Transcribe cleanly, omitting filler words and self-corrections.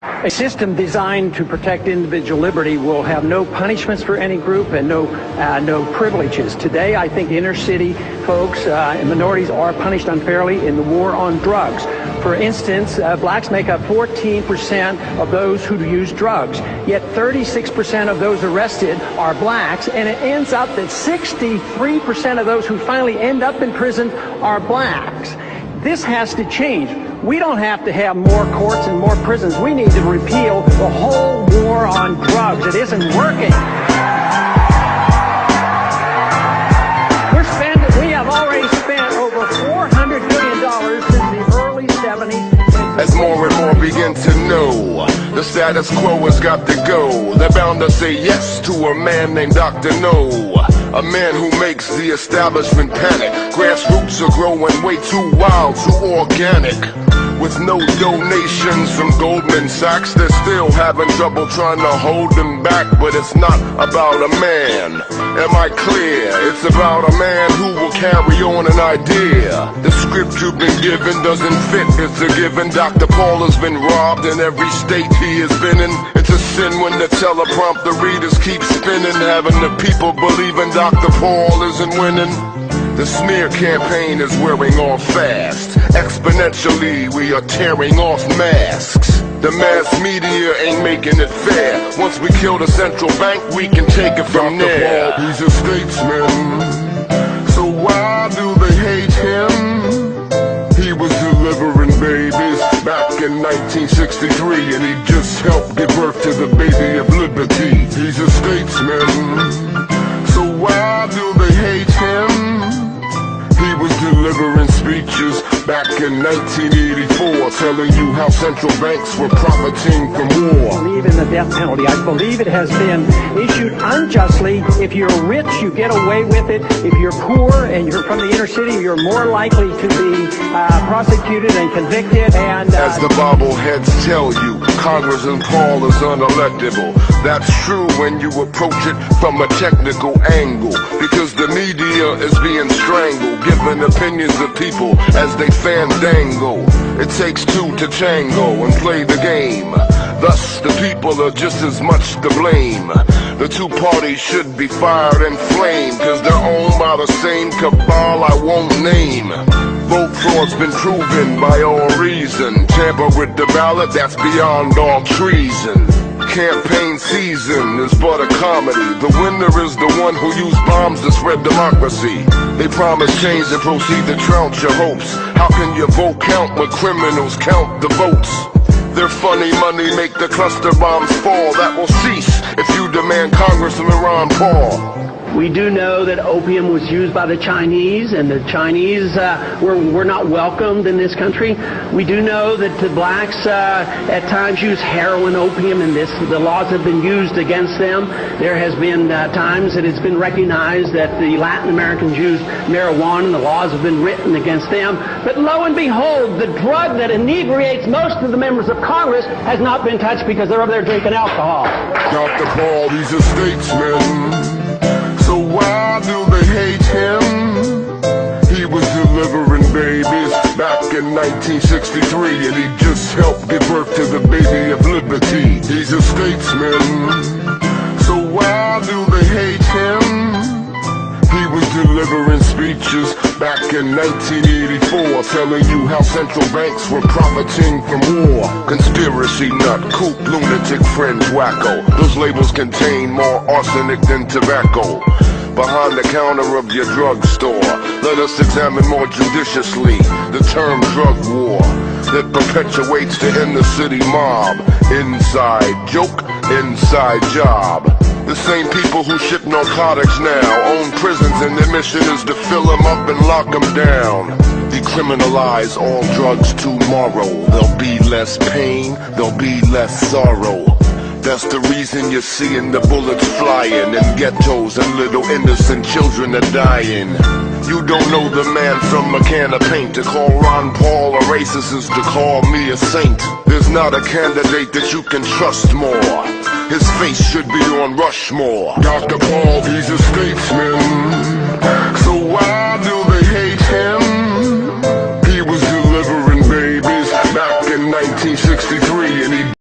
A system designed to protect individual liberty will have no punishments for any group and no privileges. Today, I think inner city folks and minorities are punished unfairly in the war on drugs. For instance, blacks make up 14% of those who use drugs, yet 36% of those arrested are blacks, and it ends up that 63% of those who finally end up in prison are blacks. This has to change. We don't have to have more courts and more prisons. We need to repeal the whole war on drugs. It isn't working. We have already spent over $400 billion since the early 70s. As more and more begin to know, the status quo has got to go. They're bound to say yes to a man named Dr. No. A man who makes the establishment panic. Grassroots are growing way too wild, too organic. With no donations from Goldman Sachs, they're still having trouble trying to hold them back. But it's not about a man, am I clear? It's about a man who will carry on an idea. The script you've been given doesn't fit, it's a given. Dr. Paul has been robbed in every state he has been in. It's a sin when the teleprompter readers keep spinning, having the people believing Dr. Paul isn't winning. The smear campaign is wearing off fast. Exponentially, we are tearing off masks. The mass media ain't making it fair. Once we kill the central bank, we can take it from there. Paul, he's a statesman, so why do they hate him? He was delivering babies back in 1963, and he just helped give birth to the baby of liberty. He's a statesman, so why do they hate him? He was delivering speeches back in 1984, telling you how central banks were profiting from war. I believe in the death penalty. I believe it has been issued unjustly. If you're rich, you get away with it. If you're poor and you're from the inner city, you're more likely to be prosecuted and convicted. And as the bobbleheads tell you, Congressman Paul is unelectable. That's true when you approach it from a technical angle, because the media is being strangled, giving opinions of people as they fandango. It takes two to tango and play the game. Thus, the people are just as much to blame. The two parties should be fired and flamed, cause they're owned by the same cabal I won't name. Vote fraud's been proven by all reason. Tamper with the ballot, that's beyond all treason. Campaign season is but a comedy. The winner is the one who used bombs to spread democracy. They promise change and proceed to trounce your hopes. How can your vote count when criminals count the votes? Their funny money make the cluster bombs fall. That will cease if you demand Congressman Ron Paul. we do know that opium was used by the Chinese, and the Chinese were not welcomed in this country. We do know that the blacks at times use heroin, opium, and the laws have been used against them. There has been times that it's been recognized that the Latin Americans use marijuana, and the laws have been written against them. But lo and behold, the drug that inebriates most of the members of Congress has not been touched because they're over there drinking alcohol. Dr. Paul, he's a statesman. So why do they hate him? He was delivering babies back in 1963, and he just helped give birth to the baby of liberty. He's a statesman. So why do they hate him? He was delivering speeches back in 1984, telling you how central banks were profiting from war. Conspiracy nut, kook, lunatic, fringe, wacko. Those labels contain more arsenic than tobacco. Behind the counter of your drugstore, let us examine more judiciously the term drug war that perpetuates the inner city mob. Inside joke, inside job. The same people who ship narcotics now own prisons, and their mission is to fill them up and lock them down. Decriminalize all drugs tomorrow. There'll be less pain, there'll be less sorrow. That's the reason you're seeing the bullets flying in ghettos and little innocent children are dying. You don't know the man from a can of paint. To call Ron Paul a racist is to call me a saint. There's not a candidate that you can trust more. His face should be on Rushmore. Dr. Paul, he's a statesman. So why do they hate him? He was delivering babies back in 1963, and he